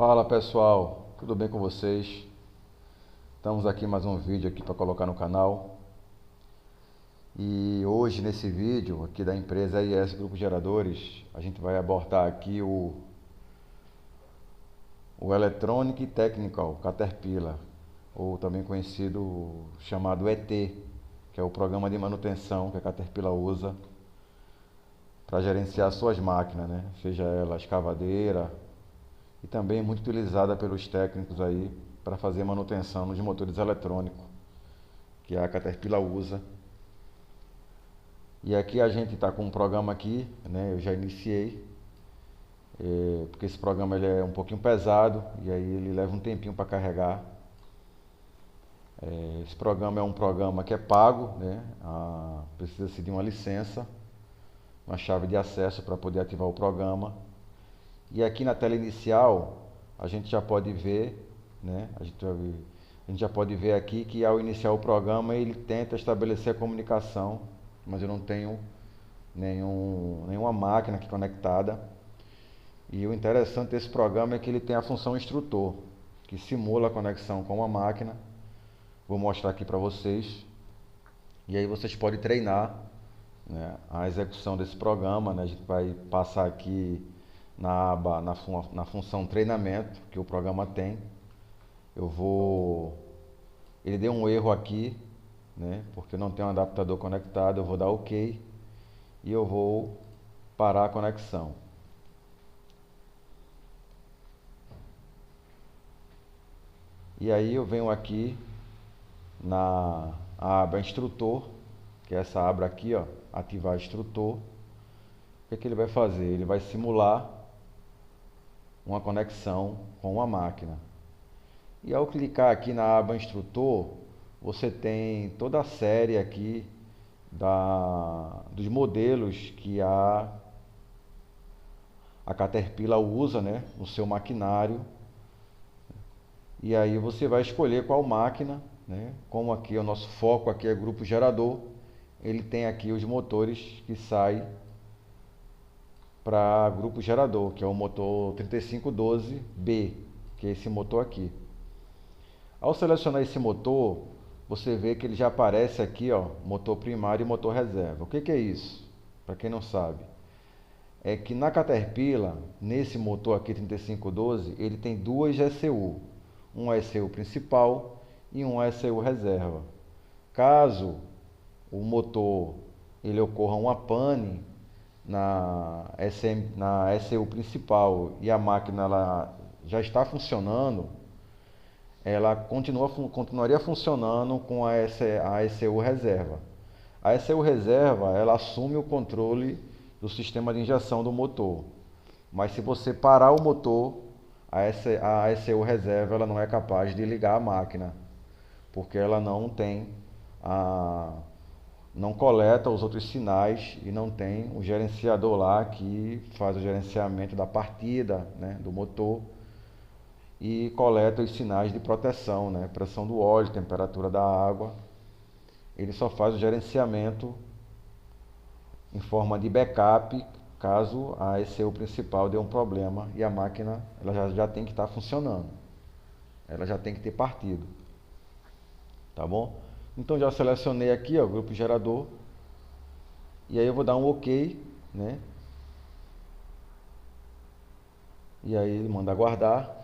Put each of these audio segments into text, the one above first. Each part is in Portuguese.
Fala pessoal, tudo bem com vocês? Estamos aqui mais um vídeo aqui para colocar no canal. E hoje nesse vídeo aqui da empresa IS Grupo Geradores, a gente vai abordar aqui o Electronic Technical Caterpillar, ou também conhecido chamado ET, que é o programa de manutenção que a Caterpillar usa para gerenciar suas máquinas, né? Seja ela escavadeira, e também é muito utilizada pelos técnicos aí para fazer manutenção nos motores eletrônicos que a Caterpillar usa. E aqui a gente está com um programa aqui, né? Eu já iniciei, porque esse programa ele é um pouquinho pesado e aí ele leva um tempinho para carregar. Esse programa é um programa que é pago, né? Precisa-se de uma licença, uma chave de acesso para poder ativar o programa. E aqui na tela inicial a gente já pode ver, né? A gente já pode ver aqui que ao iniciar o programa ele tenta estabelecer a comunicação, mas eu não tenho nenhuma máquina aqui conectada. E o interessante desse programa é que ele tem a função instrutor, que simula a conexão com uma máquina. Vou mostrar aqui para vocês. E aí vocês podem treinar, né, a execução desse programa, né? A gente vai passar aqui na aba, na função treinamento que o programa tem. Ele deu um erro aqui, né? Porque eu não tenho um adaptador conectado. Eu vou dar OK e eu vou parar a conexão. E aí eu venho aqui na aba instrutor, que é essa aba aqui, ó, ativar instrutor. O que ele vai fazer? Ele vai simular uma conexão com uma máquina. E ao clicar aqui na aba instrutor, você tem toda a série aqui dos modelos que a Caterpillar usa, né, no seu maquinário. E aí você vai escolher qual máquina, né? Como aqui o nosso foco aqui é grupo gerador, ele tem aqui os motores que saem para grupo gerador, que é o motor 3512B, que é esse motor aqui. Ao selecionar esse motor, você vê que ele já aparece aqui, ó, motor primário e motor reserva. O que é isso? Para quem não sabe, é que na Caterpillar, nesse motor aqui 3512, ele tem duas ECU, um ECU principal e um ECU reserva. Caso o motor ele ocorra uma pane na ECU principal e a máquina ela já está funcionando, ela continuaria funcionando com a ECU reserva. A ECU reserva ela assume o controle do sistema de injeção do motor, mas se você parar o motor, a ECU reserva ela não é capaz de ligar a máquina, porque ela não coleta os outros sinais e não tem um gerenciador lá que faz o gerenciamento da partida, né, do motor e coleta os sinais de proteção, né, pressão do óleo, temperatura da água. Ele só faz o gerenciamento em forma de backup caso a ECU principal dê um problema e a máquina ela já tem que estar funcionando, ela já tem que ter partido, tá bom? Então já selecionei aqui, ó, o grupo gerador, e aí eu vou dar um OK, né? E aí ele manda aguardar.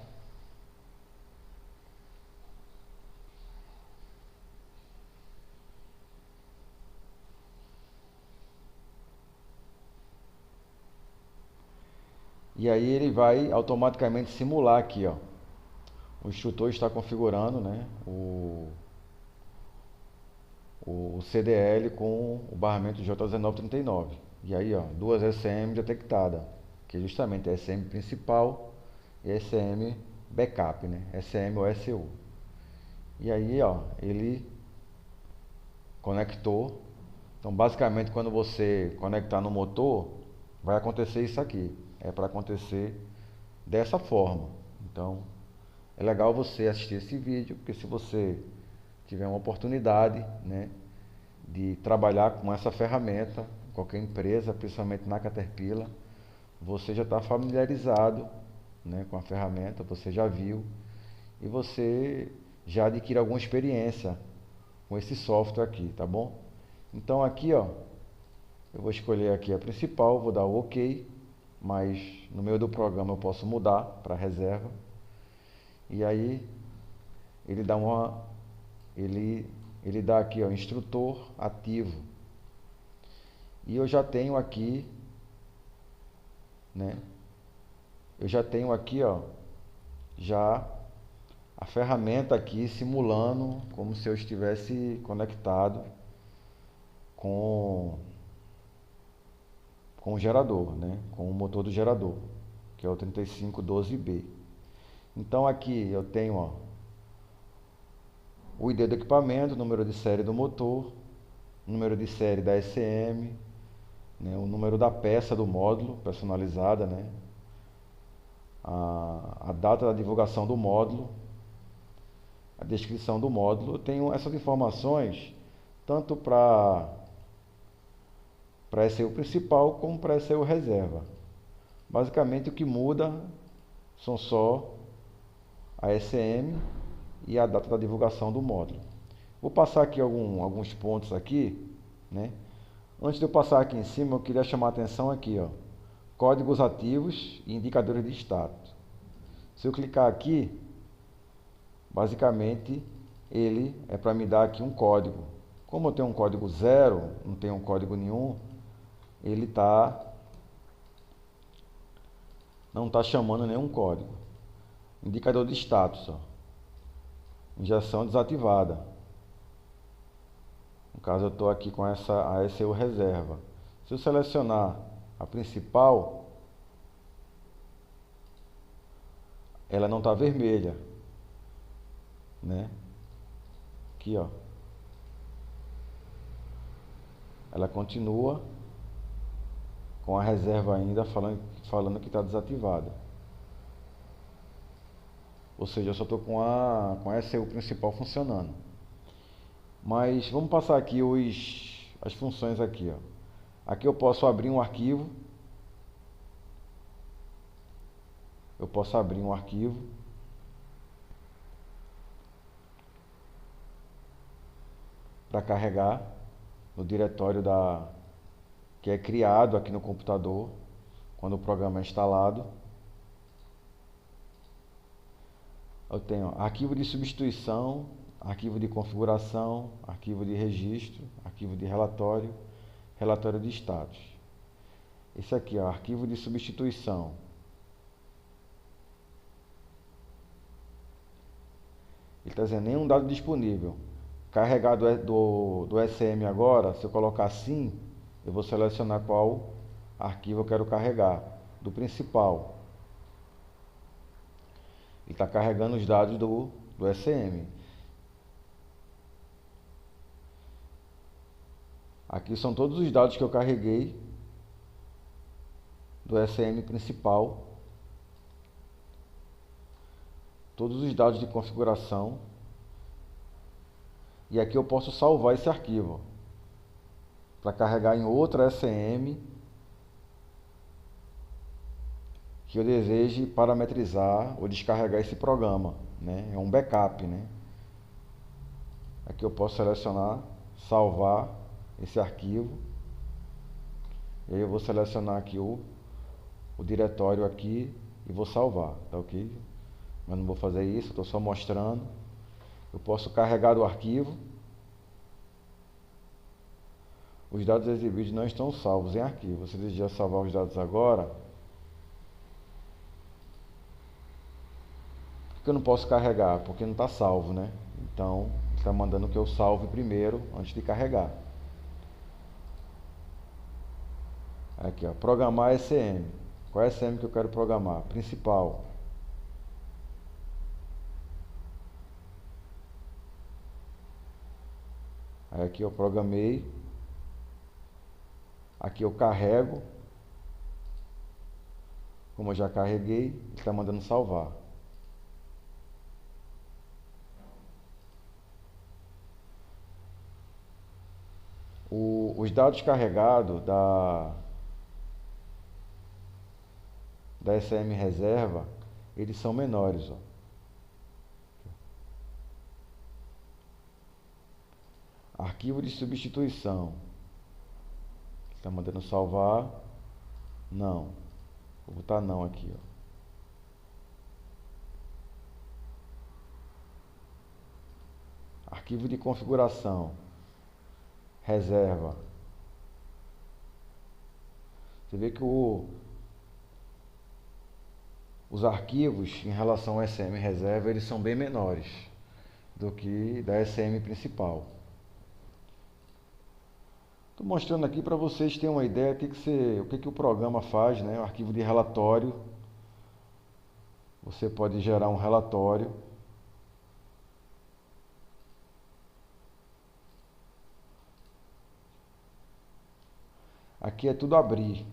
E aí ele vai automaticamente simular aqui, ó. O instrutor está configurando, né, o CDL com o barramento J1939. E aí, ó, duas SM detectadas, que justamente é SM principal e SM backup, né? SM ou SU. E aí, ó, ele conectou. Então, basicamente, quando você conectar no motor, vai acontecer isso aqui. É para acontecer dessa forma. Então, é legal você assistir esse vídeo, porque se você tiver uma oportunidade, né, de trabalhar com essa ferramenta, qualquer empresa, principalmente na Caterpillar, você já está familiarizado, né, com a ferramenta, você já viu e você já adquire alguma experiência com esse software aqui, tá bom? Então aqui, ó, eu vou escolher aqui a principal, vou dar o OK, mas no meio do programa eu posso mudar para reserva. E aí ele dá ele dá aqui, ó, instrutor ativo. E eu já tenho aqui, né? Eu já tenho aqui, ó, já a ferramenta aqui simulando como se eu estivesse conectado com o gerador, né? Com o motor do gerador, que é o 3512B. Então aqui eu tenho, ó, o ID do equipamento, número de série do motor, número de série da SM, né? O número da peça do módulo personalizada, né? A data da divulgação do módulo, a descrição do módulo. Eu tenho essas informações tanto para SEO principal como para SEO reserva. Basicamente o que muda são só a SM e a data da divulgação do módulo. Vou passar aqui alguns pontos aqui, né? Antes de eu passar aqui em cima, eu queria chamar a atenção aqui, ó, códigos ativos e indicadores de status. Se eu clicar aqui, basicamente ele é para me dar aqui um código. Como eu tenho um código 0, não tenho um código nenhum, ele não está chamando nenhum código. Indicador de status, ó, injeção desativada. No caso eu estou aqui com essa ASU reserva. Se eu selecionar a principal, ela não está vermelha, né? Aqui, ó, ela continua com a reserva ainda falando que está desativada. Ou seja, eu só estou com a SEO principal funcionando. Mas vamos passar aqui as funções aqui, ó. Aqui eu posso abrir um arquivo. Eu posso abrir um arquivo. Para carregar no diretório que é criado aqui no computador quando o programa é instalado. Eu tenho arquivo de substituição, arquivo de configuração, arquivo de registro, arquivo de relatório, relatório de status. Esse aqui, ó, arquivo de substituição. Ele está dizendo nenhum dado disponível. Carregar do SM agora, se eu colocar sim, eu vou selecionar qual arquivo eu quero carregar. Do principal. Ele está carregando os dados do SM. Aqui são todos os dados que eu carreguei do SM principal. Todos os dados de configuração. E aqui eu posso salvar esse arquivo para carregar em outra SM que eu deseje parametrizar ou descarregar esse programa, né? É um backup, né? Aqui eu posso selecionar, salvar esse arquivo. E aí eu vou selecionar aqui o diretório aqui e vou salvar, tá ok? Mas não vou fazer isso, estou só mostrando. Eu posso carregar o arquivo. Os dados exibidos não estão salvos em arquivo. Se desejar salvar os dados agora, por que eu não posso carregar? Porque não está salvo, né? Então, está mandando que eu salve primeiro, antes de carregar. Aqui, ó, programar SM. Qual é a SM que eu quero programar? Principal. Aí aqui eu programei. Aqui eu carrego. Como eu já carreguei, ele está mandando salvar. Os dados carregados da SM reserva, eles são menores, ó. Arquivo de substituição. Está mandando salvar? Não. Vou botar não aqui, ó. Arquivo de configuração. Reserva. Você vê que os arquivos em relação ao SM reserva, eles são bem menores do que da SM principal. Estou mostrando aqui para vocês terem uma ideia o que o programa faz, né? O arquivo de relatório. Você pode gerar um relatório. Aqui é tudo abrir.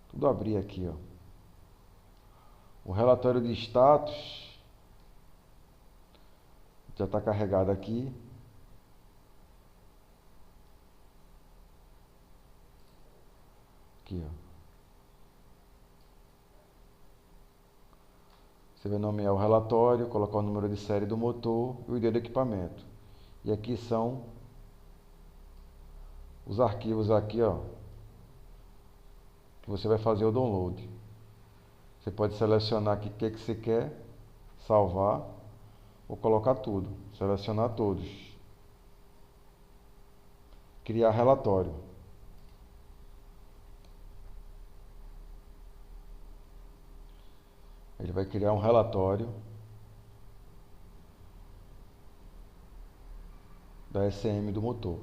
Tudo abrir aqui, ó. O relatório de status já está carregado aqui. Aqui, ó. Você vai nomear o relatório, colocar o número de série do motor e o ID do equipamento. E aqui são os arquivos aqui, ó, que você vai fazer o download. Você pode selecionar aqui o que você quer salvar ou colocar tudo. Selecionar todos. Criar relatório. Ele vai criar um relatório da SM do motor.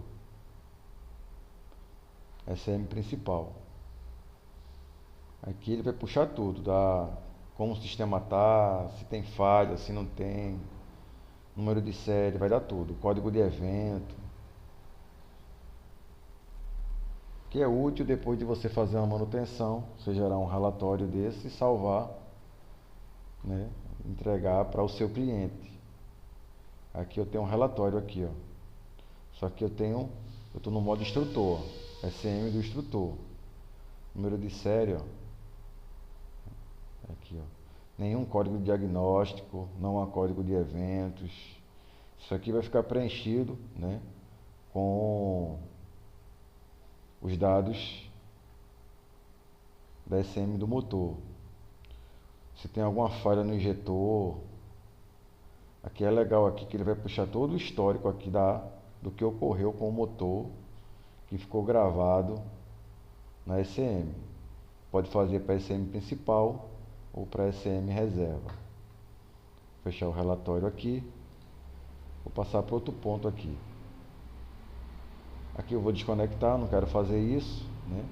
SM principal. Aqui ele vai puxar tudo, como o sistema está, se tem falha, se não tem, número de série, vai dar tudo, código de evento. Que é útil depois de você fazer uma manutenção, você gerar um relatório desse e salvar, né, entregar para o seu cliente. Aqui eu tenho um relatório aqui, ó. Só que eu estou no modo instrutor, SM do instrutor. Número de série, ó. Aqui, ó. Nenhum código de diagnóstico, não há código de eventos. Isso aqui vai ficar preenchido, né, com os dados da SM do motor. Se tem alguma falha no injetor, aqui é legal aqui que ele vai puxar todo o histórico aqui do que ocorreu com o motor que ficou gravado na SM. Pode fazer para a SM principal ou para a SM reserva. Vou fechar o relatório aqui. Vou passar para outro ponto aqui. Aqui eu vou desconectar, não quero fazer isso, né?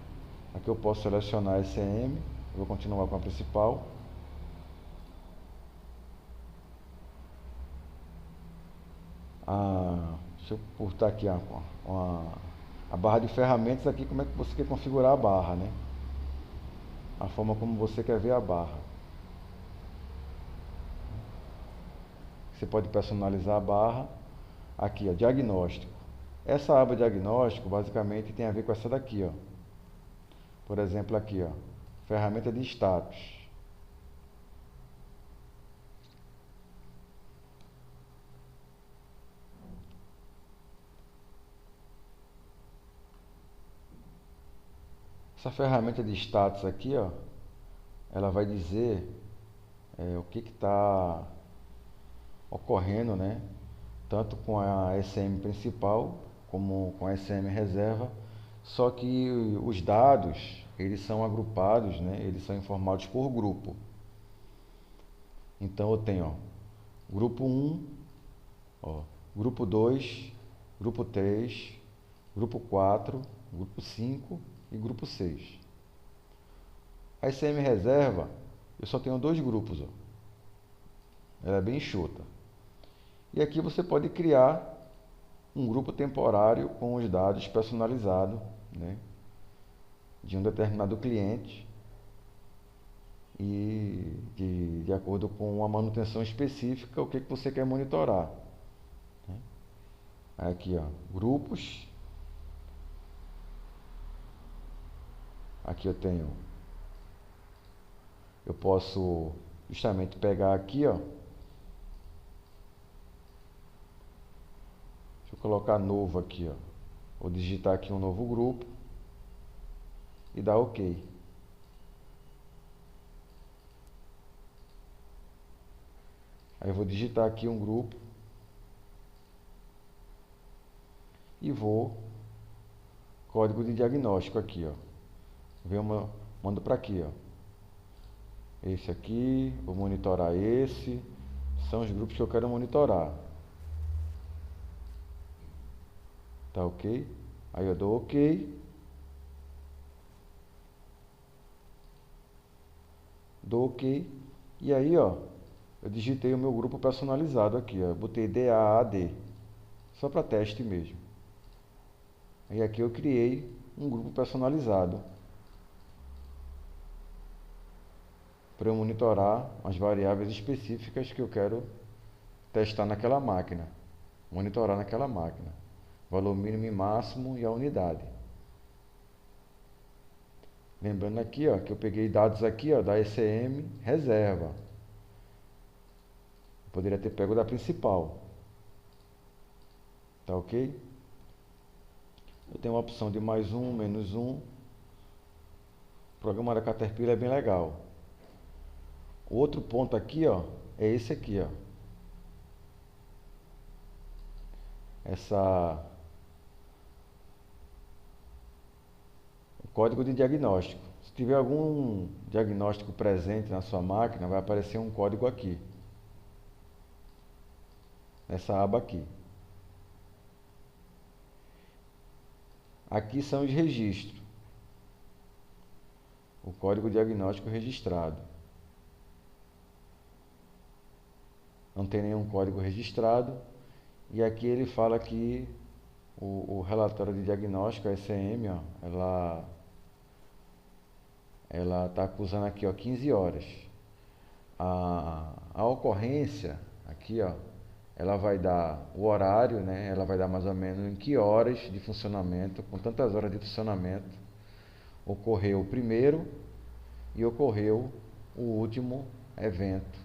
Aqui eu posso selecionar a SM. Vou continuar com a principal. Deixa eu cortar aqui a barra de ferramentas aqui, como é que você quer configurar a barra, né? A forma como você quer ver a barra. Você pode personalizar a barra. Aqui, ó, diagnóstico. Essa aba diagnóstico basicamente tem a ver com essa daqui, ó. Por exemplo, aqui, ó, ferramenta de status. Essa ferramenta de status aqui, ó, ela vai dizer o que está ocorrendo, né? Tanto com a SM principal como com a SM reserva, só que os dados eles são agrupados, né? Eles são informados por grupo. Então eu tenho, ó, grupo 1, ó, grupo 2, grupo 3, grupo 4, grupo 5 e grupo 6. A SM reserva, eu só tenho dois grupos, ó. Ela é bem enxuta. E aqui você pode criar um grupo temporário com os dados personalizados, né, de um determinado cliente e de acordo com uma manutenção específica, o que você quer monitorar, né? Aqui, ó, grupos. Aqui eu tenho eu posso justamente pegar aqui, ó. Deixa eu colocar novo aqui, ó. Vou digitar aqui um novo grupo e dar OK. Aí eu vou digitar aqui um grupo e vou código de diagnóstico aqui, ó. Mando para aqui, ó. Esse aqui, vou monitorar esse. São os grupos que eu quero monitorar. Tá OK? Aí eu dou OK. Dou OK. E aí, ó, eu digitei o meu grupo personalizado aqui, ó. Botei DAAD. Só para teste mesmo. E aqui eu criei um grupo personalizado para eu monitorar as variáveis específicas que eu quero testar naquela máquina. Monitorar naquela máquina. Valor mínimo e máximo e a unidade. Lembrando aqui, ó, que eu peguei dados aqui, ó, da ECM reserva. Eu poderia ter pego da principal. Tá OK? Eu tenho a opção de mais um, menos um. O programa da Caterpillar é bem legal. O outro ponto aqui, ó, é esse aqui, ó. O código de diagnóstico. Se tiver algum diagnóstico presente na sua máquina, vai aparecer um código aqui. Nessa aba aqui. Aqui são os registros. O código diagnóstico registrado. Não tem nenhum código registrado. E aqui ele fala que o relatório de diagnóstico, a ECM, ó, ela está acusando aqui, ó, 15 horas. A ocorrência, aqui, ó, ela vai dar o horário, né? Ela vai dar mais ou menos em que horas de funcionamento, com tantas horas de funcionamento, ocorreu o primeiro e ocorreu o último evento,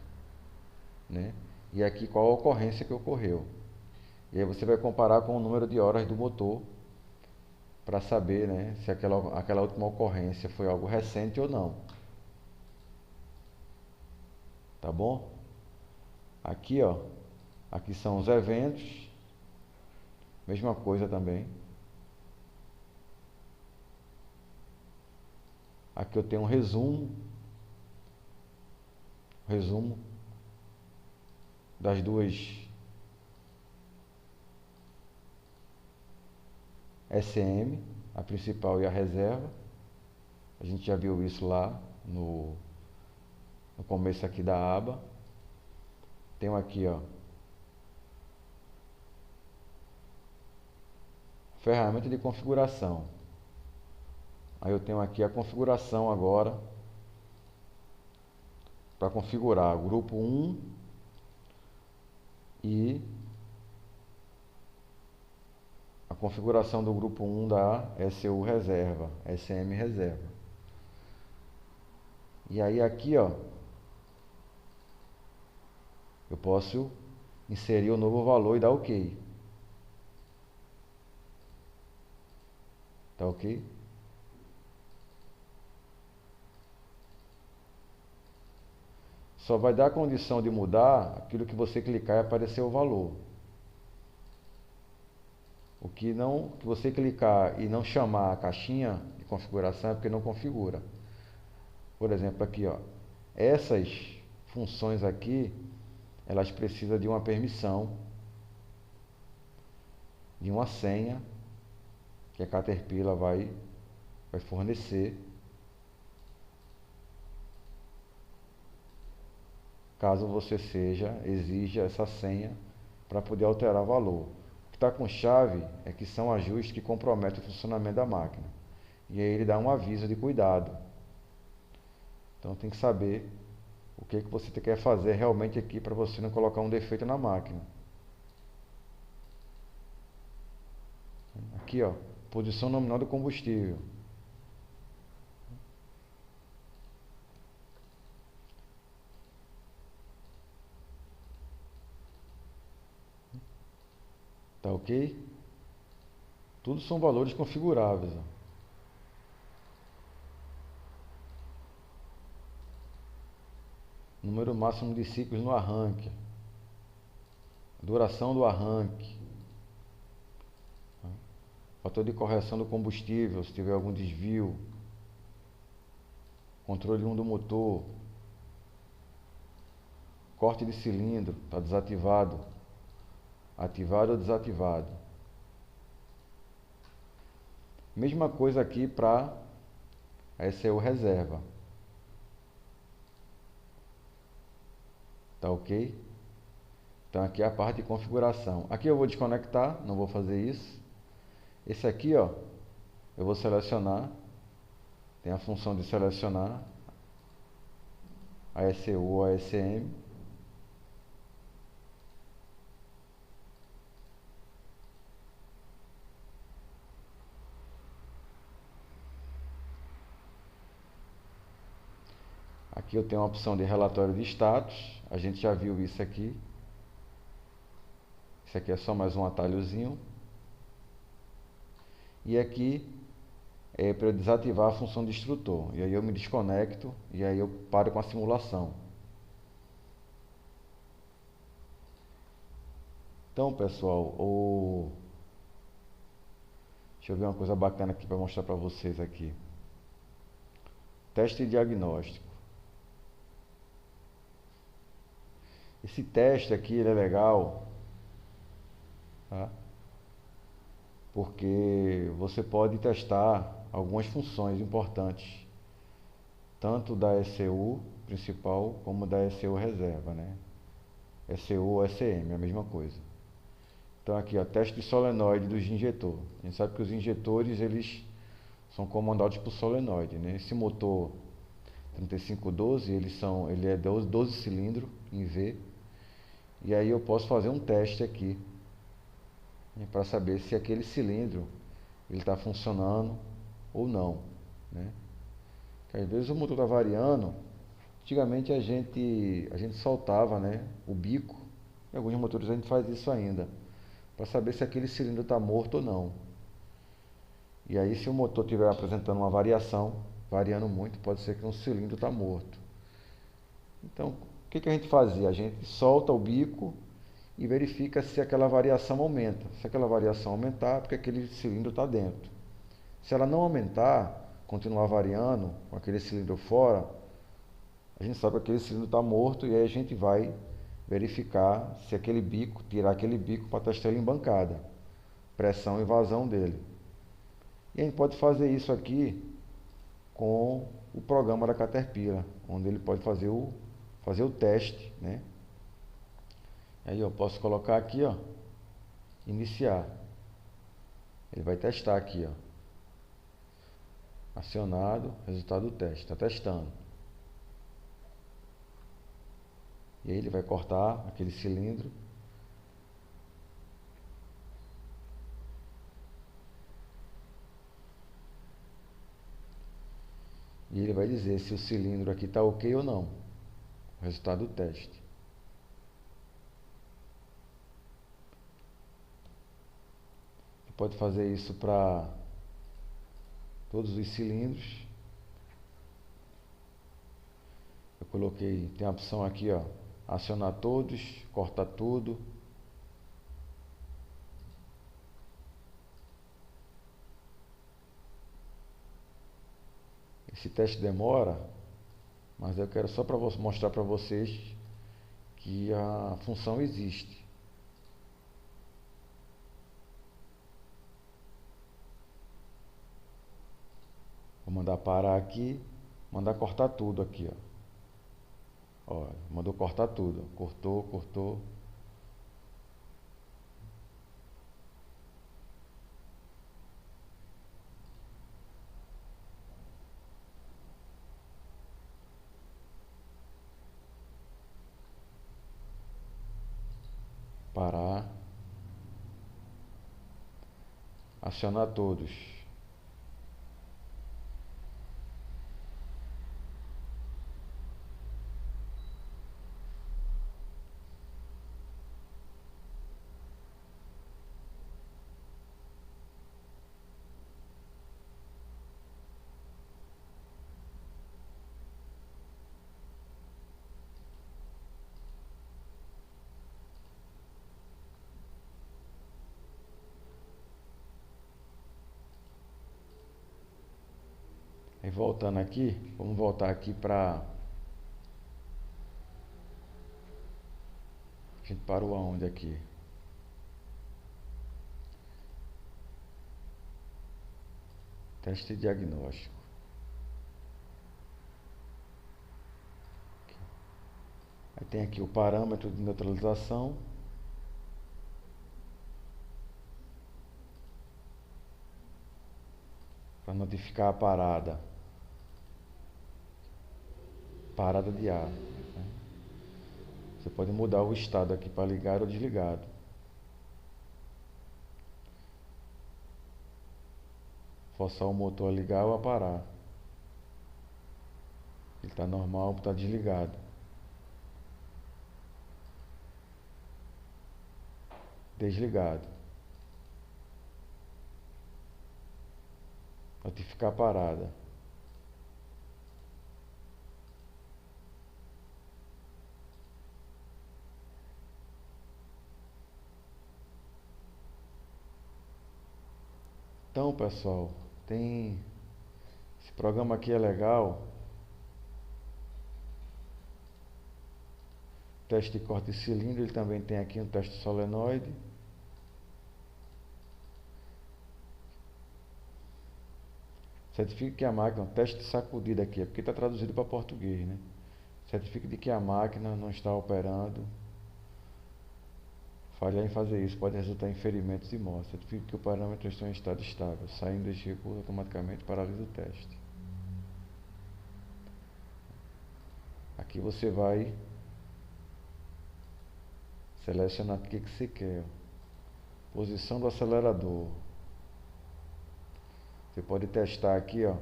né? E aqui qual a ocorrência que ocorreu. E aí você vai comparar com o número de horas do motor para saber, né, se aquela última ocorrência foi algo recente ou não. Tá bom? Aqui, ó, aqui são os eventos. Mesma coisa também. Aqui eu tenho um resumo das duas ECM, a principal e a reserva. A gente já viu isso lá no começo aqui da aba. Tenho aqui, ó, ferramenta de configuração. Aí eu tenho aqui a configuração agora para configurar o grupo 1 e a configuração do grupo 1 da SU reserva, SM reserva. E aí aqui, ó, eu posso inserir o novo valor e dar OK. Tá OK? Só vai dar a condição de mudar aquilo que você clicar e aparecer o valor. O que você clicar e não chamar a caixinha de configuração é porque não configura. Por exemplo, aqui, ó, essas funções aqui, elas precisam de uma permissão, de uma senha que a Caterpillar vai fornecer, caso você exija essa senha para poder alterar o valor. O que está com chave é que são ajustes que comprometem o funcionamento da máquina. E aí ele dá um aviso de cuidado. Então tem que saber o que você quer fazer realmente aqui para você não colocar um defeito na máquina. Aqui, ó, posição nominal do combustível. Tá ok? Tudo são valores configuráveis, ó. Número máximo de ciclos no arranque. Duração do arranque. Fator de correção do combustível, se tiver algum desvio. Controle 1 do motor. Corte de cilindro, está desativado. Ativado ou desativado. Mesma coisa aqui para a ECU reserva. Tá ok? Então aqui é a parte de configuração. Aqui eu vou desconectar, não vou fazer isso. Esse aqui, ó, eu vou selecionar. Tem a função de selecionar a ECU ou a ECM. Aqui eu tenho a opção de relatório de status. A gente já viu isso aqui. Isso aqui é só mais um atalhozinho. E aqui é para eu desativar a função de instrutor. E aí eu me desconecto e aí eu paro com a simulação. Então, pessoal, deixa eu ver uma coisa bacana aqui para mostrar para vocês aqui. Teste diagnóstico. Esse teste aqui ele é legal, tá? Porque você pode testar algumas funções importantes, tanto da ECU principal como da ECU reserva, né? ECU ou ECM, é a mesma coisa. Então aqui, ó, teste de solenoide dos injetores. A gente sabe que os injetores eles são comandados por solenoide, né? Esse motor 3512, ele é 12 cilindros em V. E aí eu posso fazer um teste aqui, né, para saber se aquele cilindro ele está funcionando ou não, né? Porque às vezes o motor está variando. Antigamente a gente soltava, né, o bico. Em alguns motores a gente faz isso ainda, para saber se aquele cilindro está morto ou não. E aí se o motor estiver apresentando uma variação, variando muito, pode ser que um cilindro está morto. Então, o que a gente fazia? A gente solta o bico e verifica se aquela variação aumenta. Se aquela variação aumentar, é porque aquele cilindro está dentro. Se ela não aumentar, continuar variando, com aquele cilindro fora, a gente sabe que aquele cilindro está morto e aí a gente vai verificar se aquele bico, tirar aquele bico para testar ele em bancada, pressão e vazão dele. E a gente pode fazer isso aqui com o programa da Caterpillar, onde ele pode fazer o teste, né? Aí eu posso colocar aqui, ó, iniciar. Ele vai testar aqui, ó. Acionado, resultado do teste, está testando. E aí ele vai cortar aquele cilindro. E ele vai dizer se o cilindro aqui está ok ou não. O resultado do teste. Você pode fazer isso para todos os cilindros. Eu coloquei, tem a opção aqui, ó, acionar todos, cortar tudo. Esse teste demora, mas eu quero só para mostrar para vocês que a função existe. Vou mandar parar aqui, mandar cortar tudo aqui, ó. Ó, mandou cortar tudo, cortou, cortou. Parar, acionar todos. E voltando aqui, vamos voltar aqui para... A gente parou aonde aqui? Teste diagnóstico. Aí tem aqui o parâmetro de neutralização. Para notificar a parada. Parada de ar. Você pode mudar o estado aqui para ligado ou desligado. Forçar o motor a ligar ou a parar. Ele está normal, está desligado. Desligado. Notificar a parada. Então, pessoal, esse programa aqui é legal. Teste de corte de cilindro, ele também tem aqui um teste solenoide. Certifique que a máquina, teste de sacudida aqui, é porque está traduzido para português, né? Certifique de que a máquina não está operando. Falhar em fazer isso pode resultar em ferimentos e morte. Certifique que o parâmetro está em estado estável. Saindo deste recurso, automaticamente paralisa o teste. Aqui você vai selecionar o que você quer. Posição do acelerador. Você pode testar aqui, ó,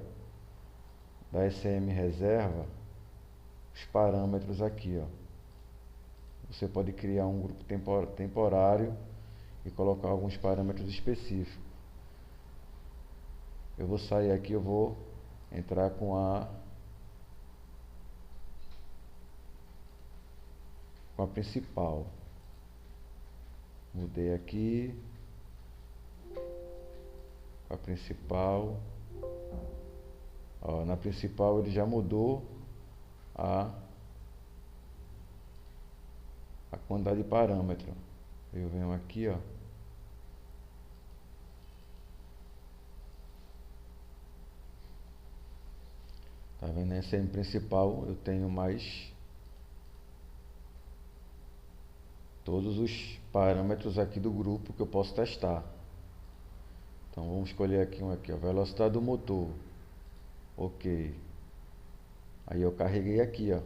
da SM reserva, os parâmetros aqui, ó. Você pode criar um grupo temporário e colocar alguns parâmetros específicos. Eu vou sair aqui, eu vou entrar com a principal. Mudei aqui. A principal. Ó, na principal ele já mudou a quantidade de parâmetro. Eu venho aqui, ó. Tá vendo? Essa SM principal eu tenho mais todos os parâmetros aqui do grupo que eu posso testar. Então vamos escolher aqui um aqui, a velocidade do motor. Ok. Aí eu carreguei aqui, ó.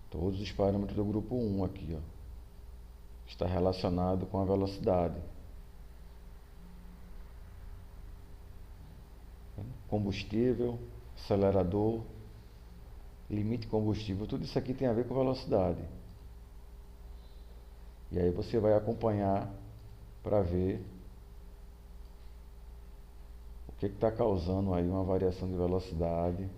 Todos os parâmetros do grupo 1 aqui, ó. Está relacionado com a velocidade. Combustível, acelerador, limite de combustível, tudo isso aqui tem a ver com velocidade. E aí você vai acompanhar para ver o que está causando aí uma variação de velocidade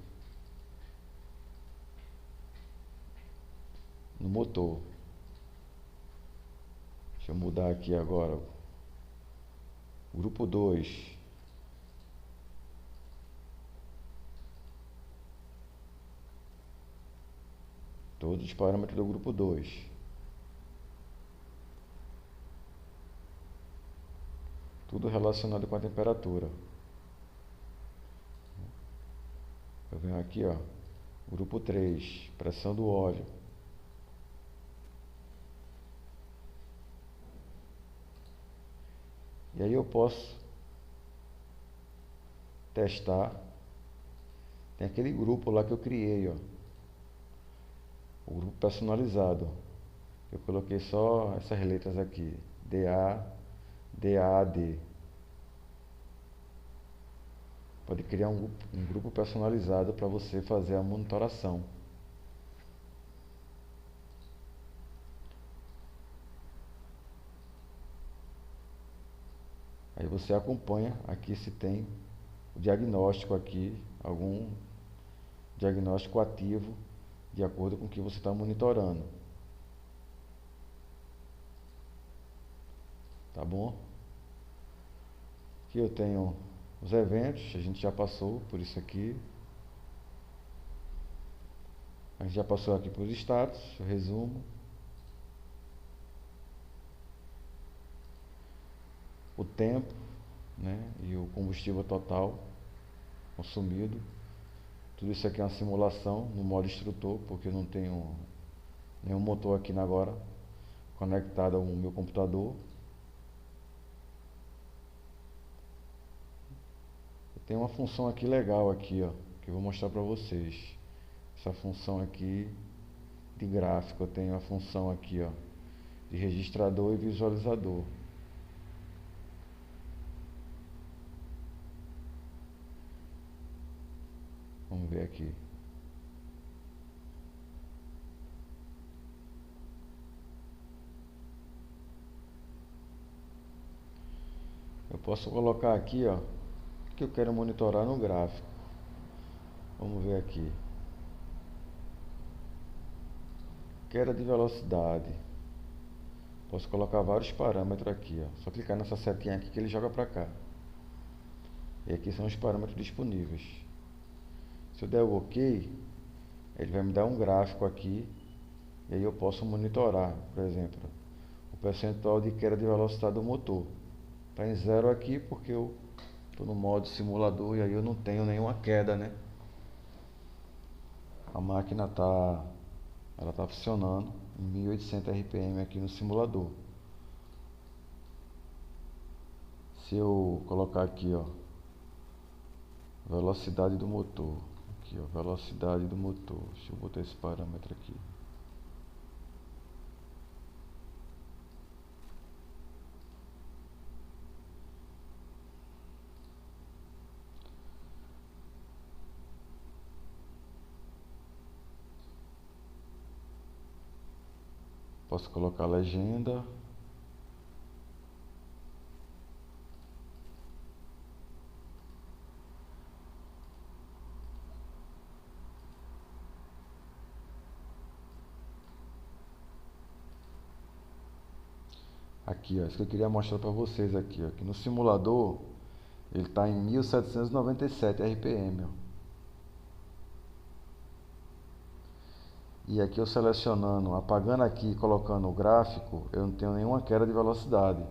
no motor. Deixa eu mudar aqui agora. Grupo 2. Todos os parâmetros do grupo 2. Tudo relacionado com a temperatura. Eu venho aqui, ó. Grupo 3. Pressão do óleo. E aí eu posso testar. Tem aquele grupo lá que eu criei, ó. O grupo personalizado. Eu coloquei só essas letras aqui. DA, DAD. Pode criar um grupo personalizado para você fazer a monitoração. Aí você acompanha aqui se tem o diagnóstico aqui, algum diagnóstico ativo de acordo com o que você está monitorando. Tá bom? Aqui eu tenho os eventos, a gente já passou por isso aqui. A gente já passou aqui por status, resumo. O tempo, né, e o combustível total consumido. Tudo isso aqui é uma simulação no modo instrutor, porque eu não tenho nenhum motor aqui agora conectado ao meu computador. Tem uma função aqui legal aqui, ó, que eu vou mostrar para vocês. Essa função aqui de gráfico, eu tenho a função aqui, ó, de registrador e visualizador. Vamos ver aqui. Eu posso colocar aqui, ó, o que eu quero monitorar no gráfico. Vamos ver aqui. Queda de velocidade. Posso colocar vários parâmetros aqui, ó. Só clicar nessa setinha aqui que ele joga para cá. E aqui são os parâmetros disponíveis. Se eu der o OK, ele vai me dar um gráfico aqui. E aí eu posso monitorar, por exemplo, o percentual de queda de velocidade do motor. Está em 0 aqui porque eu estou no modo simulador e aí eu não tenho nenhuma queda, né? A máquina ela tá funcionando em 1800 RPM aqui no simulador. Se eu colocar aqui, ó, velocidade do motor, aqui, ó, velocidade do motor. Deixa eu botar esse parâmetro aqui. Posso colocar legenda. Aqui, ó, isso que eu queria mostrar para vocês aqui, ó, que no simulador ele está em 1797 RPM, ó. E aqui eu selecionando, apagando aqui e colocando o gráfico, eu não tenho nenhuma queda de velocidade.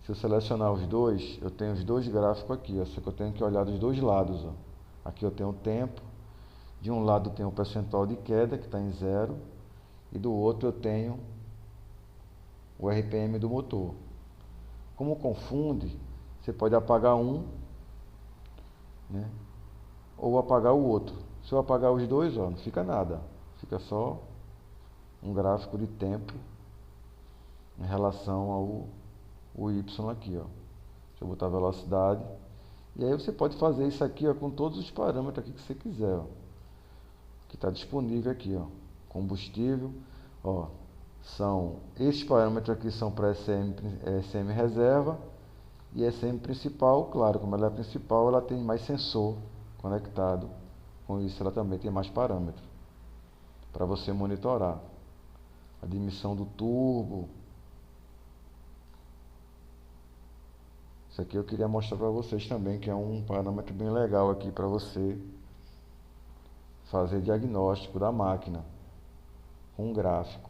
Se eu selecionar os dois, eu tenho os dois gráficos aqui, ó, só que eu tenho que olhar dos dois lados, ó. Aqui eu tenho o tempo, de um lado eu tenho o percentual de queda, que está em 0, e do outro eu tenho o RPM do motor. Como confunde, você pode apagar um, né, ou apagar o outro. Se eu apagar os dois, ó, não fica nada, fica só um gráfico de tempo em relação ao Y aqui, ó. Deixa eu botar a velocidade. E aí você pode fazer isso aqui, ó, com todos os parâmetros aqui que você quiser, ó, que está disponível aqui, ó. Combustível, ó, esses parâmetros aqui são para SM reserva e SM principal. Claro, como ela é principal, ela tem mais sensor conectado. Com isso ela também tem mais parâmetros para você monitorar. A dimensão do turbo. Isso aqui eu queria mostrar para vocês também, que é um parâmetro bem legal aqui para você fazer diagnóstico da máquina com um gráfico.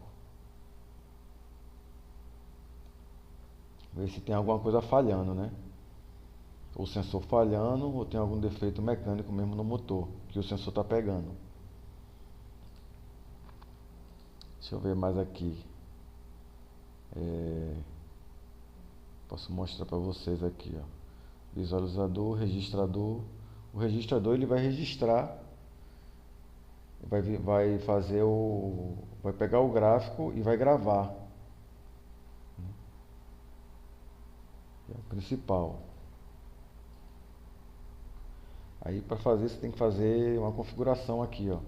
Ver se tem alguma coisa falhando, né? O sensor falhando ou tem algum defeito mecânico mesmo no motor que o sensor está pegando. Deixa eu ver mais aqui. Posso mostrar para vocês aqui, ó. Visualizador, registrador. O registrador ele vai registrar, vai fazer vai pegar o gráfico e vai gravar. É o principal. Aí para fazer você tem que fazer uma configuração aqui, ó.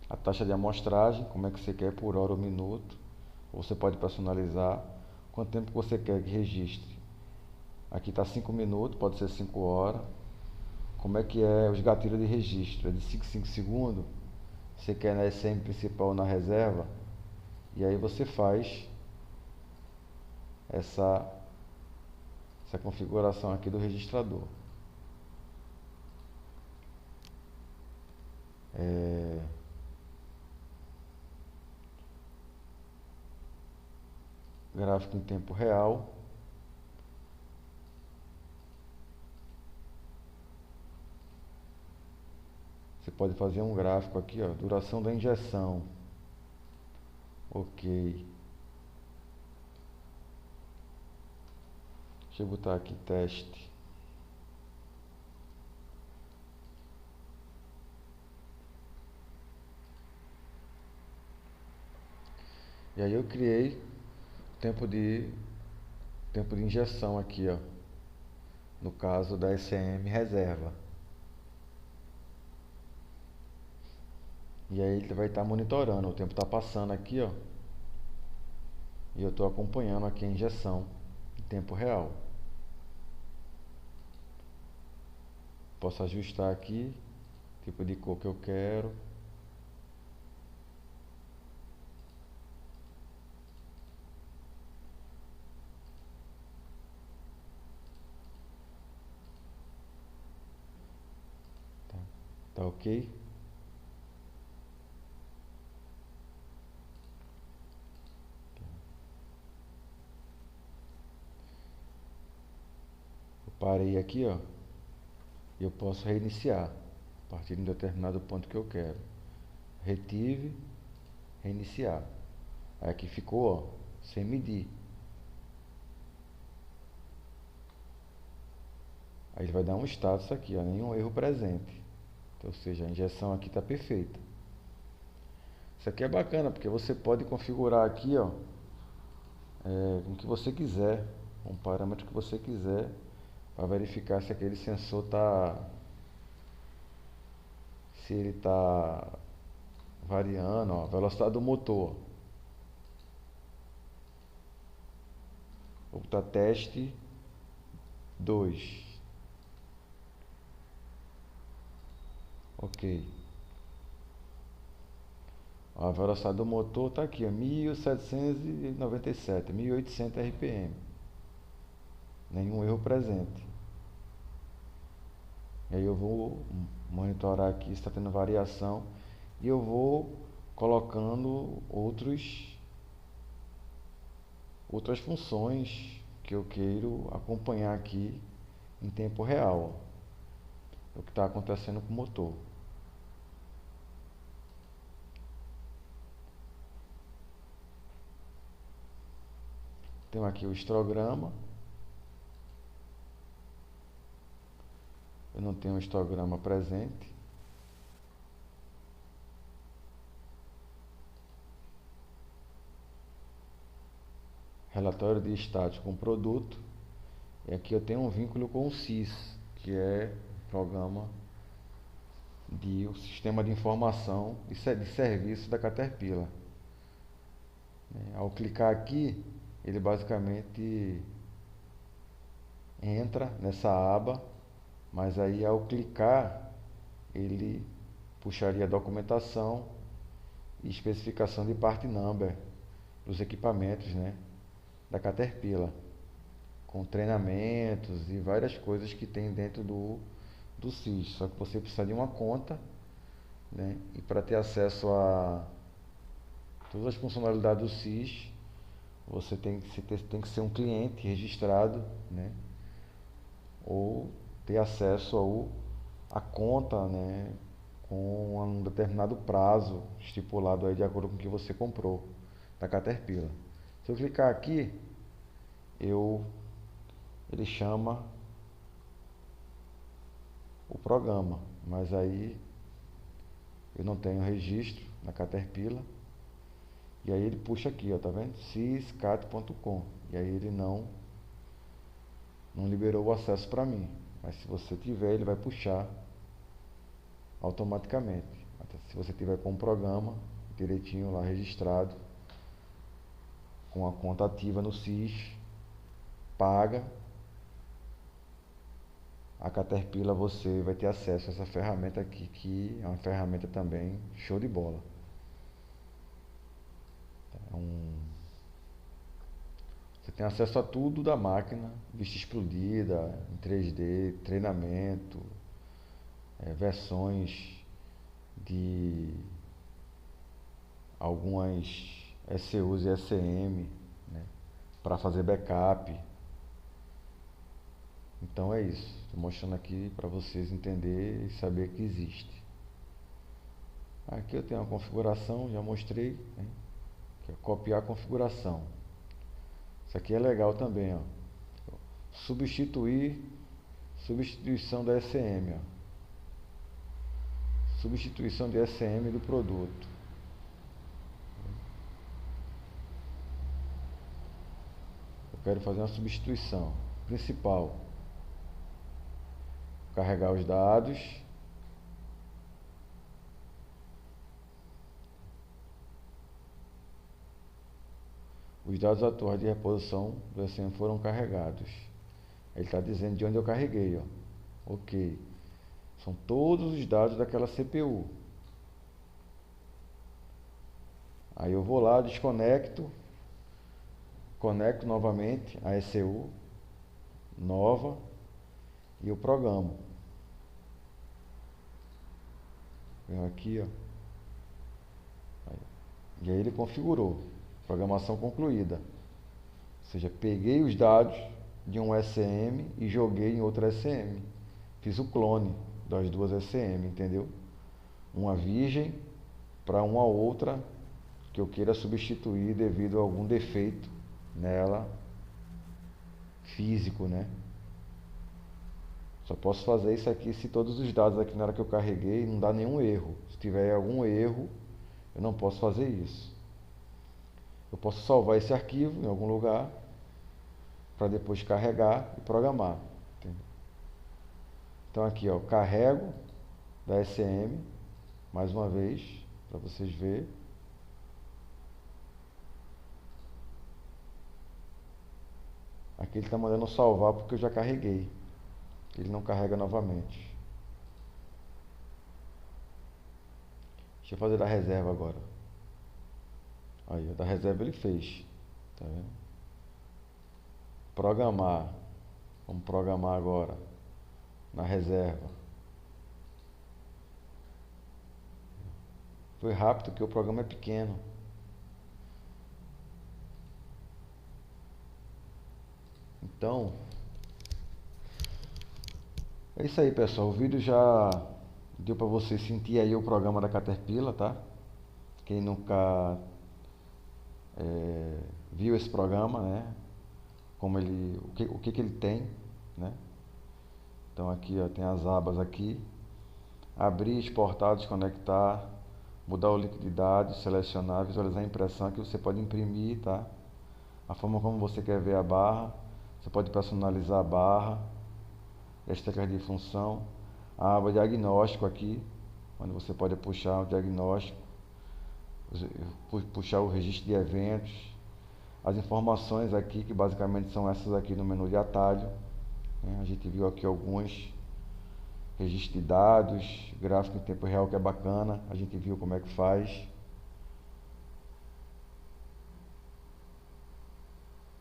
A taxa de amostragem, como é que você quer por hora ou minuto. Ou você pode personalizar quanto tempo você quer que registre. Aqui está 5 minutos, pode ser 5 horas. Como é que é os gatilhos de registro? É de 5 em 5 segundos. Você quer na SM principal ou na reserva? E aí você faz essa, essa configuração aqui do registrador. Gráfico em tempo real. Você pode fazer um gráfico aqui, ó, duração da injeção. Ok. Deixa eu botar aqui teste. E aí eu criei tempo de injeção aqui, ó, no caso da SM reserva. E aí ele vai estar monitorando, o tempo está passando aqui, ó, e eu estou acompanhando aqui a injeção em tempo real. Posso ajustar aqui, tipo de cor que eu quero. Tá ok? Eu parei aqui, ó, e eu posso reiniciar a partir de um determinado ponto que eu quero. Retive, reiniciar. Aí aqui ficou, ó, sem medir. Aí ele vai dar um status aqui, ó, nenhum erro presente. Então, ou seja, a injeção aqui está perfeita. Isso aqui é bacana porque você pode configurar aqui, ó, com o que você quiser, um parâmetro que você quiser, para verificar se aquele sensor se ele está variando, ó, a velocidade do motor. Vou botar teste 2. Ok. A velocidade do motor está aqui, ó, 1797, 1800 RPM. Nenhum erro presente. E aí eu vou monitorar aqui se está tendo variação e eu vou colocando outras funções que eu queiro acompanhar aqui em tempo real, ó, o que está acontecendo com o motor. Tenho aqui o histograma. Eu não tenho o histograma presente. Relatório de status com produto. E aqui eu tenho um vínculo com o SIS, que é o programa o sistema de informação de serviço da Caterpillar. Ao clicar aqui, ele basicamente entra nessa aba, mas aí ao clicar ele puxaria a documentação e especificação de part number dos equipamentos, né, da Caterpillar, com treinamentos e várias coisas que tem dentro do SIS. Só que você precisa de uma conta, né, e para ter acesso a todas as funcionalidades do SIS, você tem que ser um cliente registrado, né, ou ter acesso à conta, né, com um determinado prazo estipulado aí de acordo com o que você comprou da Caterpillar. Se eu clicar aqui, ele chama o programa, mas aí eu não tenho registro na Caterpillar. E aí ele puxa aqui, ó, tá vendo? syscat.com. E aí ele não liberou o acesso para mim. Mas se você tiver, ele vai puxar automaticamente. Se você tiver com o programa direitinho lá registrado, com a conta ativa no SIS, paga, a Caterpillar, você vai ter acesso a essa ferramenta aqui, que é uma ferramenta também show de bola. Você tem acesso a tudo da máquina, vista explodida, em 3D, treinamento, versões de algumas ECUs e ECM, né, para fazer backup. Então é isso, estou mostrando aqui para vocês entenderem e saber que existe. Aqui eu tenho uma configuração, já mostrei, né, que é copiar a configuração. Isso aqui é legal também, ó. Substituição da ECM, ó. Substituição de ECM do produto. Eu quero fazer uma substituição principal. Carregar os dados. Os dados atuais de reposição do ECM foram carregados. Ele está dizendo de onde eu carreguei, ó. Ok. São todos os dados daquela CPU. Aí eu vou lá, desconecto, conecto novamente a ECU nova e eu programo. Venho aqui, ó. E aí ele configurou. Programação concluída. Ou seja, peguei os dados de um ECM e joguei em outro ECM. Fiz o clone das duas ECM, entendeu? Uma virgem para uma outra que eu queira substituir devido a algum defeito nela físico, né? Só posso fazer isso aqui se todos os dados aqui na hora que eu carreguei não dá nenhum erro. Se tiver algum erro, eu não posso fazer isso. Eu posso salvar esse arquivo em algum lugar para depois carregar e programar. Entendeu? Então aqui, ó, carrego da ECM mais uma vez para vocês verem. Aqui ele está mandando salvar porque eu já carreguei. Ele não carrega novamente. Deixa eu fazer da reserva agora. Aí, da reserva ele fez. Tá vendo? Programar. Vamos programar agora na reserva. Foi rápido porque o programa é pequeno. Então, é isso aí, pessoal. O vídeo já deu para você sentir aí o programa da Caterpillar, tá? Quem nunca viu esse programa, né? Como ele, o que ele tem, né? Então aqui, ó, tem as abas aqui. Abrir, exportar, desconectar, mudar o link de dados, selecionar, visualizar a impressão que você pode imprimir, tá? A forma como você quer ver a barra. Você pode personalizar a barra. As teclas de função. A aba diagnóstico aqui, onde você pode puxar o diagnóstico, puxar o registro de eventos. As informações aqui, que basicamente são essas aqui no menu de atalho, né? A gente viu aqui alguns registro de dados, gráfico em tempo real que é bacana, a gente viu como é que faz.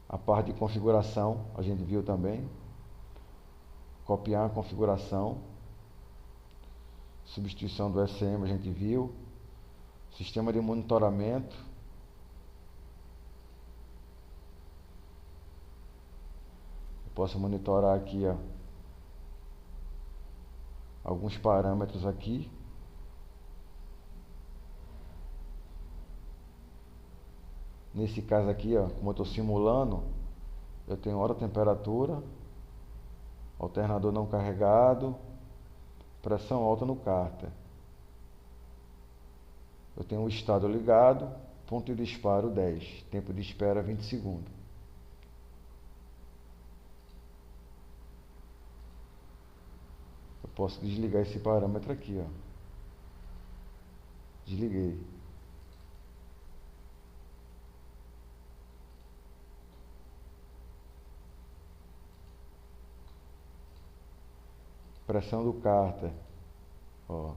A parte de configuração a gente viu também. Copiar a configuração. Substituição do ECM a gente viu. Sistema de monitoramento. Eu posso monitorar aqui, ó, alguns parâmetros aqui. Nesse caso aqui, ó, como eu estou simulando, eu tenho hora, temperatura, alternador não carregado, pressão alta no cárter. Eu tenho o estado ligado, ponto de disparo 10, tempo de espera 20 segundos. Eu posso desligar esse parâmetro aqui, ó. Desliguei. Pressão do cárter, ó.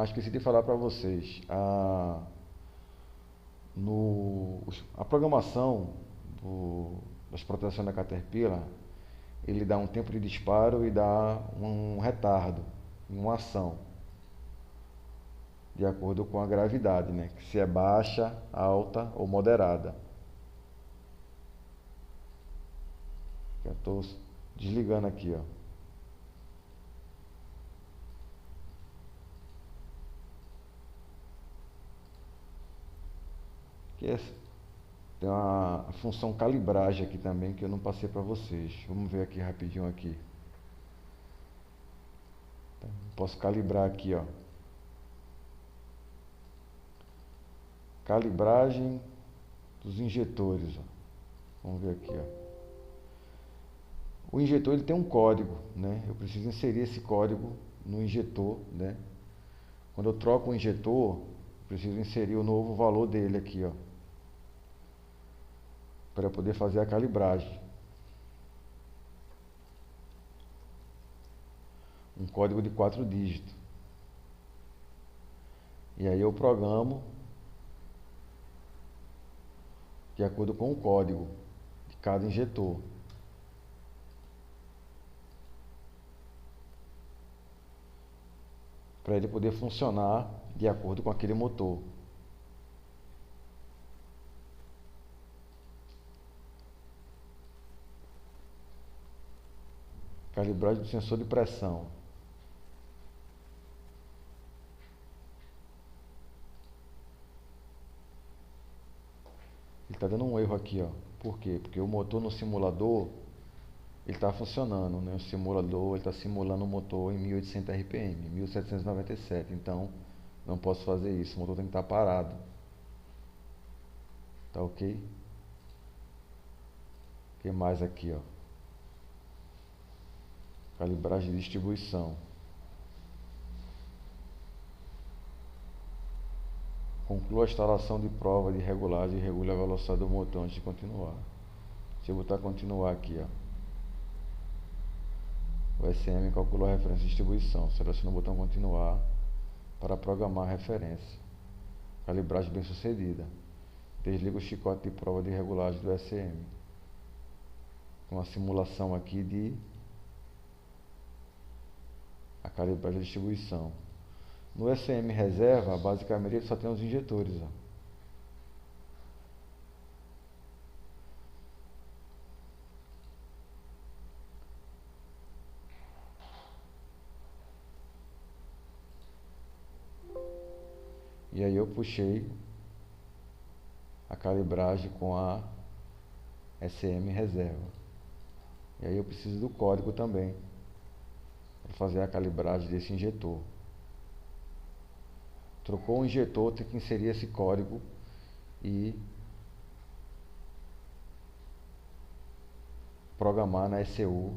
Esqueci de falar para vocês. A programação das proteções da Caterpillar, ele dá um tempo de disparo e dá um retardo em uma ação, de acordo com a gravidade, né? Se é baixa, alta ou moderada. Já estou desligando aqui, ó. Tem uma função calibragem aqui também que eu não passei para vocês. Vamos ver aqui rapidinho aqui. Posso calibrar aqui, ó. Calibragem dos injetores, ó. Vamos ver aqui, ó. O injetor ele tem um código, né? Eu preciso inserir esse código no injetor, né? Quando eu troco o injetor, preciso inserir o novo valor dele aqui, ó, para poder fazer a calibragem. Um código de 4 dígitos. E aí eu programo de acordo com o código de cada injetor. Para ele poder funcionar de acordo com aquele motor. Calibragem do sensor de pressão. Ele está dando um erro aqui, ó. Por quê? Porque o motor no simulador ele está funcionando, né? O simulador ele está simulando o motor em 1800 RPM, 1797. Então não posso fazer isso. O motor tem que estar parado. Tá ok? O que mais aqui, ó? Calibragem de distribuição. Conclua a instalação de prova de regulagem e regule a velocidade do motor antes de continuar. Deixa eu botar continuar aqui, ó. O SM calculou a referência de distribuição. Selecione o botão continuar para programar a referência. Calibragem bem sucedida. Desliga o chicote de prova de regulagem do SM. Uma simulação aqui de a calibragem de distribuição. No SM reserva, basicamente ele só tem os injetores, ó. E aí eu puxei a calibragem com a SM reserva. E aí eu preciso do código também para fazer a calibragem desse injetor. Trocou o injetor, tem que inserir esse código e programar na ECU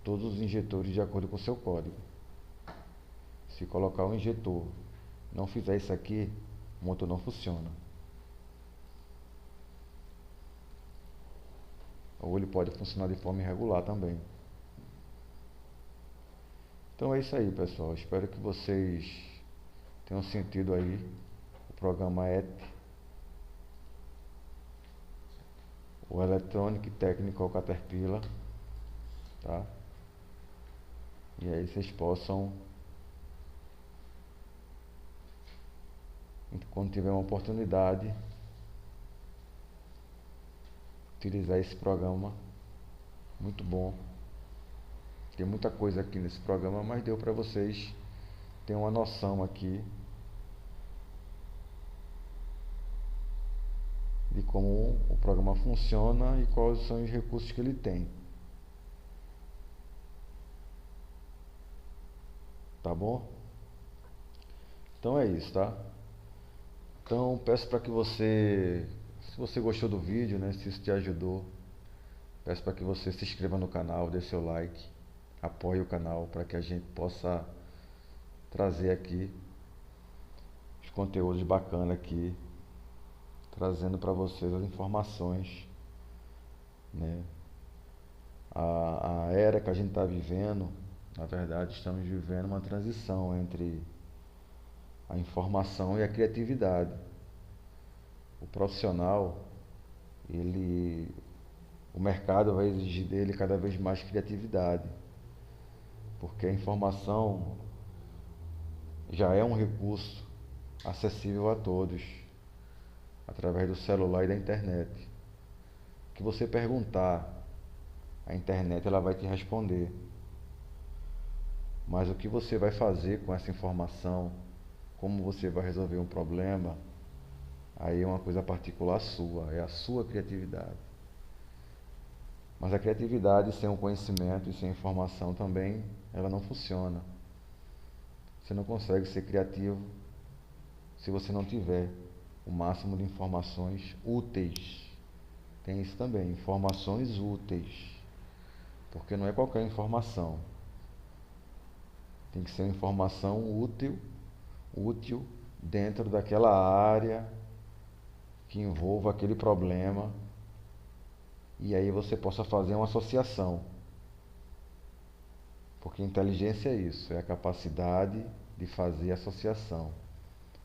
todos os injetores de acordo com o seu código. Se colocar o injetor, não fizer isso aqui, o motor não funciona. Ou ele pode funcionar de forma irregular também. Então é isso aí, pessoal. Espero que vocês tenham sentido aí o programa ET, o Electronic Technical Caterpillar, tá? E aí vocês possam, quando tiver uma oportunidade, utilizar esse programa muito bom. Tem muita coisa aqui nesse programa, mas deu para vocês terem uma noção aqui de como o programa funciona e quais são os recursos que ele tem. Tá bom? Então é isso, tá? Então peço para que você, se você gostou do vídeo, né, se isso te ajudou, peço para que você se inscreva no canal, dê seu like, apoie o canal para que a gente possa trazer aqui os conteúdos bacanas aqui, trazendo para vocês as informações, né? A era que a gente está vivendo, na verdade, estamos vivendo uma transição entre a informação e a criatividade. o profissional, o mercado vai exigir dele cada vez mais criatividade, porque a informação já é um recurso acessível a todos, através do celular e da internet. O que você perguntar, a internet ela vai te responder. Mas o que você vai fazer com essa informação, como você vai resolver um problema, aí é uma coisa particular sua, é a sua criatividade. Mas a criatividade sem o conhecimento e sem informação também, ela não funciona. Você não consegue ser criativo se você não tiver o máximo de informações úteis. Tem isso também, informações úteis. Porque não é qualquer informação. Tem que ser uma informação útil dentro daquela área que envolva aquele problema. E aí você possa fazer uma associação. Porque inteligência é isso, é a capacidade de fazer associação.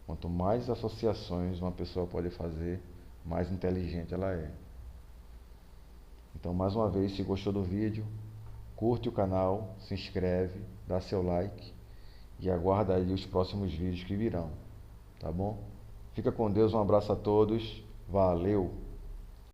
Quanto mais associações uma pessoa pode fazer, mais inteligente ela é. Então, mais uma vez, se gostou do vídeo, curte o canal, se inscreve, dá seu like e aguarda aí os próximos vídeos que virão, tá bom? Fica com Deus, um abraço a todos, valeu!